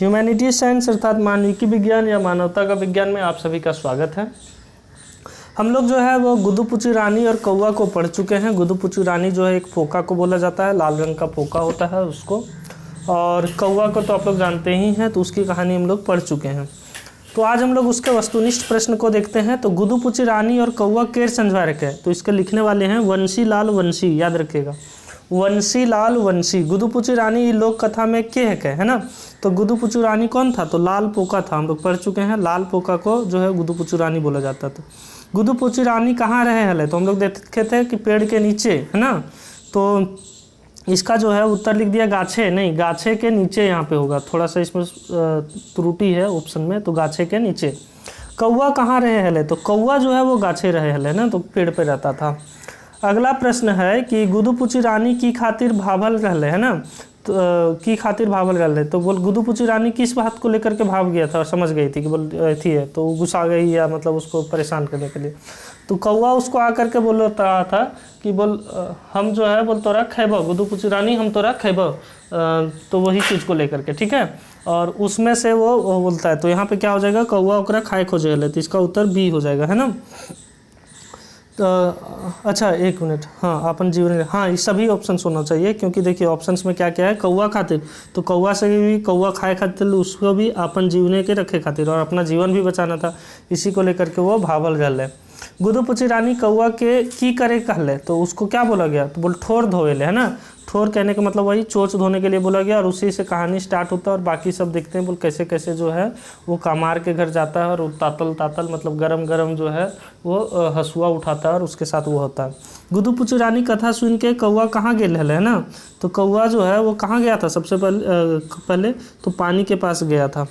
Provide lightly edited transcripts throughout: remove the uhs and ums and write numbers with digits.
Humanities science अर्थात मानविकी विज्ञान या मानवता का विज्ञान में आप सभी का स्वागत है। हम लोग जो है वो गुदुपुची रानी और कौवा को पढ़ चुके हैं। गुदुपुची रानी जो है एक फोका को बोला जाता है, लाल रंग का फोका होता है उसको, और कौवा को तो आप लोग जानते ही हैं, तो उसकी कहानी हम लोग पढ़ चुके हैं। तो आज हम लोग उसके वस्तुनिष्ठ प्रश्न को देखते हैं। तो गुदुपुची रानी और कौवा केर संझवारक है, तो इसके लिखने वाले हैं वंशी लाल वंशी, याद रखिएगा वंशी लाल वंशी। गुदुपुची रानी लोक कथा में के है ना। तो गुदुपुची रानी कौन था, तो लाल पोका था, हम लोग पढ़ चुके हैं। लाल पोका को जो है गुदुपुची रानी बोला जाता था। गुदुपुची रानी कहाँ रहे हले, तो हम लोग देखे थे कि पेड़ के नीचे है ना। तो इसका जो है उत्तर लिख दिया गाछे, नहीं गाछे के नीचे यहाँ पे होगा, थोड़ा सा इसमें त्रुटि है ऑप्शन में, तो गाछे के नीचे। कौवा कहाँ रहे हले, तो कौवा जो है वो गाछे रहे हले ना, तो पेड़ पे रहता था। अगला प्रश्न है कि गुदुपुची रानी की खातिर भावल रहले है ना, तो की खातिर भावल रहले, तो बोल गुदुपुची रानी किस बात को लेकर के भाव गया था और समझ गई थी कि बोल थी है, तो गुस्सा गई या मतलब उसको परेशान करने के लिए। तो कौवा उसको आकर के बोल रहा था कि बोल हम जो है बोल तोरा खैबो, गुदुपुची रानी हम तोरा खैबो, तो वही चीज़ को लेकर के, ठीक है। और उसमें से वो बोलता है, तो यहाँ पे क्या हो जाएगा, कौवा ओकरा खाए खोजे हले, तो इसका उत्तर बी हो जाएगा है ना। तो अच्छा एक मिनट, हाँ अपन जीवन, हाँ ये सभी ऑप्शन होना चाहिए, क्योंकि देखिए ऑप्शंस में क्या क्या है, कौवा खातिर, तो कौवा से भी कौवा खाए खातिर, उसको भी अपन जीवने के रखे खातिर और अपना जीवन भी बचाना था, इसी को लेकर के वो भावल गल है। गुदुपुची रानी कौवा के की करे कहले, तो उसको क्या बोला गया, तो बोल ठोर धोएले है ना। ठोर कहने का मतलब वही चोच धोने के लिए बोला गया, और उसी से कहानी स्टार्ट होता है और बाकी सब देखते हैं बोल कैसे कैसे जो है वो कामार के घर जाता है और तातल तातल मतलब गरम गरम जो है वो हसुआ उठाता है और उसके साथ वो होता है। गुदुपुची रानी कथा सुन के कौवा कहाँ गेल है ना, तो कौवा जो है वो कहाँ गया था, सबसे पहले तो पानी के पास गया था।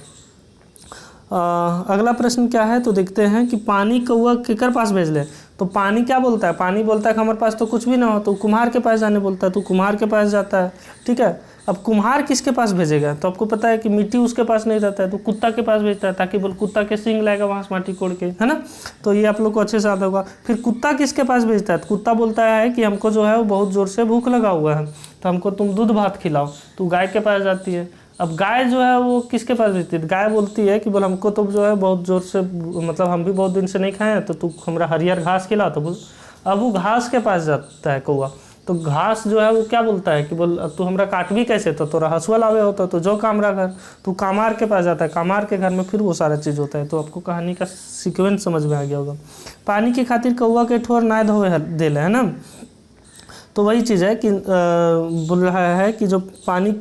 अगला प्रश्न क्या है, तो देखते हैं कि पानी कौवा केकर पास भेज ले, तो पानी क्या बोलता है, पानी बोलता है कि हमारे पास तो कुछ भी ना हो, तो कुम्हार के पास जाने बोलता है, तो कुम्हार के पास जाता है, ठीक है। अब कुम्हार किसके पास भेजेगा, तो आपको पता है कि मिट्टी उसके पास नहीं रहता है, तो कुत्ता के पास भेजता है, ताकि बोल कुत्ता के सींग लाएगा वहाँ से माटी कोड़ के, है ना। तो ये आप लोग को अच्छे से याद होगा। फिर कुत्ता किसके पास भेजता है, तो कुत्ता बोलता है कि हमको जो है वो बहुत ज़ोर से भूख लगा हुआ है, तो हमको तुम दूध भात खिलाओ, तो गाय के पास जाती है। अब गाय जो है वो किसके पास भेजती है, गाय बोलती है कि बोल हमको तो जो है बहुत ज़ोर से मतलब हम भी बहुत दिन से नहीं खाए हैं, तो तू हमारा हरियर घास खिला, तो बोल अब वो घास के पास जाता है कौवा। तो घास जो है वो क्या बोलता है कि बोल तू हमरा काट भी कैसे, तो तोरा हसुआ लावे होता, तो जो कामरा घर, तो कामार के पास जाता है, कामार के घर में फिर वो सारा चीज़ होता है। तो आपको कहानी का सीक्वेंस समझ में आ गया होगा। पानी की खातिर कौवा के ठोर ना धोए देले है ना, तो वही चीज़ है कि बोल रहा है कि जो पानी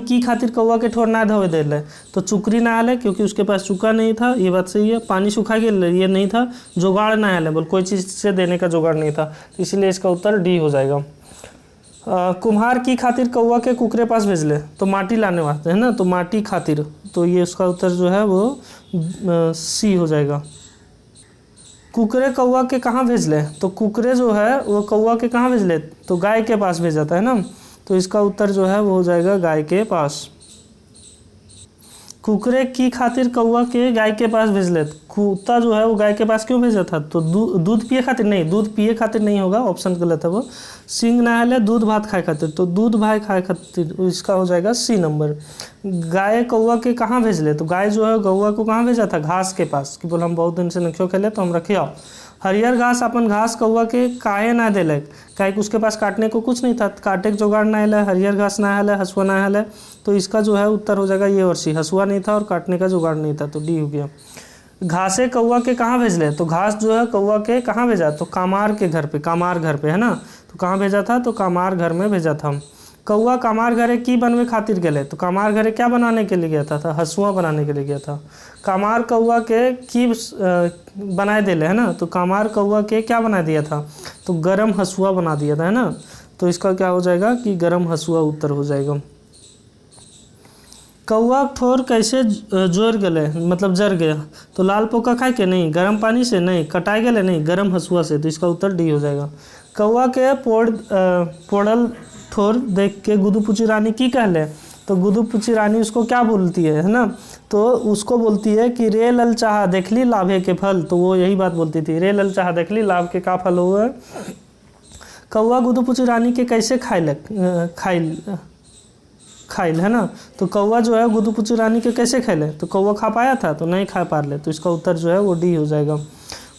की खातिर कौवा के ठोर ना धोए दे, तो चुकरी ना आले क्योंकि उसके पास चुका नहीं था, ये बात सही है। पानी सूखा गया, ये नहीं था। जुगाड़ ना आले, बोल कोई चीज़ से देने का जुगाड़ नहीं था, इसलिए इसका उत्तर डी हो जाएगा। कुम्हार की खातिर कौवा के कुकरे पास भेज ले, तो माटी लाने वास्ते है ना, तो माटी खातिर, तो ये उसका उत्तर जो है वो सी हो जाएगा। कुकरे कौवा के कहाँ भेज ले, तो कुकरे जो है वो कौवा के कहाँ भेज ले, तो गाय के पास भेज जाता है ना, तो इसका उत्तर जो है वो हो जाएगा गाय के पास। कुकरे की खातिर कौवा के गाय के पास भेज ले, कुत्ता जो है वो गाय के पास क्यों भेजा था, तो दूध पिए खातिर नहीं, दूध पिए खातिर नहीं होगा, ऑप्शन गलत है वो। सिंग ना है दूध भात खाए खातिर, तो दूध भात खाए खातिर, इसका हो जाएगा सी नंबर। गाय कौवा के कहाँ भेज ले, तो गाय जो है कौवा को कहाँ भेजा था, घास के पास, कि बोल हम बहुत दिन से नखियो खेले तो हम रखे आओ। हरियर घास अपन घास कौवा के काहे ना देले, काहे कि उसके पास काटने को कुछ नहीं था, काटे के जुगाड़ ना है, हरियर घास ना है, हसुआ ना है, तो इसका जो है उत्तर हो जाएगा ये और सी। हसुआ नहीं था और काटने का जुगाड़ नहीं था, तो डी हो गया। घासे कौवा के कहाँ भेज ले, तो घास जो है कौवा के कहाँ भेजा, तो कामार के घर पे, कामार घर पे है ना, तो कहाँ भेजा था, तो कामार घर में भेजा था। कौवा कामार घरे की बनवे खातिर गए, तो कामार घरे क्या बनाने के लिए गया था, हसुआ बनाने के लिए गया था। कामार कौवा के की बनाए देले है ना, तो कामार कौवा के क्या बना दिया था, तो गरम हसुआ बना दिया था है ना, तो इसका क्या हो जाएगा कि गरम हसुआ उत्तर हो जाएगा। कौवा ठोर कैसे जोर गले, मतलब जर गया, तो लाल पोका खाए के नहीं, गर्म पानी से नहीं, कटाए गले नहीं, गरम हसुआ से, तो इसका उत्तर डी हो जाएगा। कौवा के पोड़ल ठोर देख के गुदुपुची रानी की कहले, तो गुदुपुची रानी उसको क्या बोलती है ना, तो उसको बोलती है कि रे ललचाहा देखली लाभे के फल, तो वो यही बात बोलती थी, रे ललचाहा देखली लाभ के का फल हुआ। कौवा गुदुपुची रानी के कैसे खाइल, है ना। तो कौवा जो है गुदुपुची रानी के कैसे खेले, तो कौवा खा पाया था, तो नहीं खा पा ले, तो इसका उत्तर जो है वो डी हो जाएगा।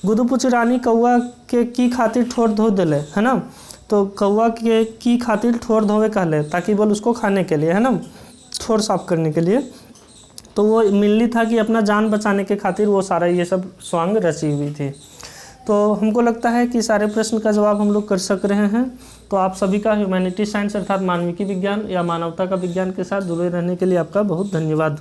गुदुपुची रानी कौवा के की खातिर ठोर धो दिले, है ना। तो कौवा के की खातिर ठोर धोवे कहले, ताकि बोल उसको खाने के लिए, है ना, ठोर साफ करने के लिए। तो वो मिलनी था कि अपना जान बचाने के खातिर वो सारा ये सब स्वांग रची हुई थी। तो हमको लगता है कि सारे प्रश्न का जवाब हम लोग कर सक रहे हैं। तो आप सभी का ह्यूमैनिटी साइंस अर्थात मानविकी विज्ञान या मानवता का विज्ञान के साथ जुड़े रहने के लिए आपका बहुत धन्यवाद।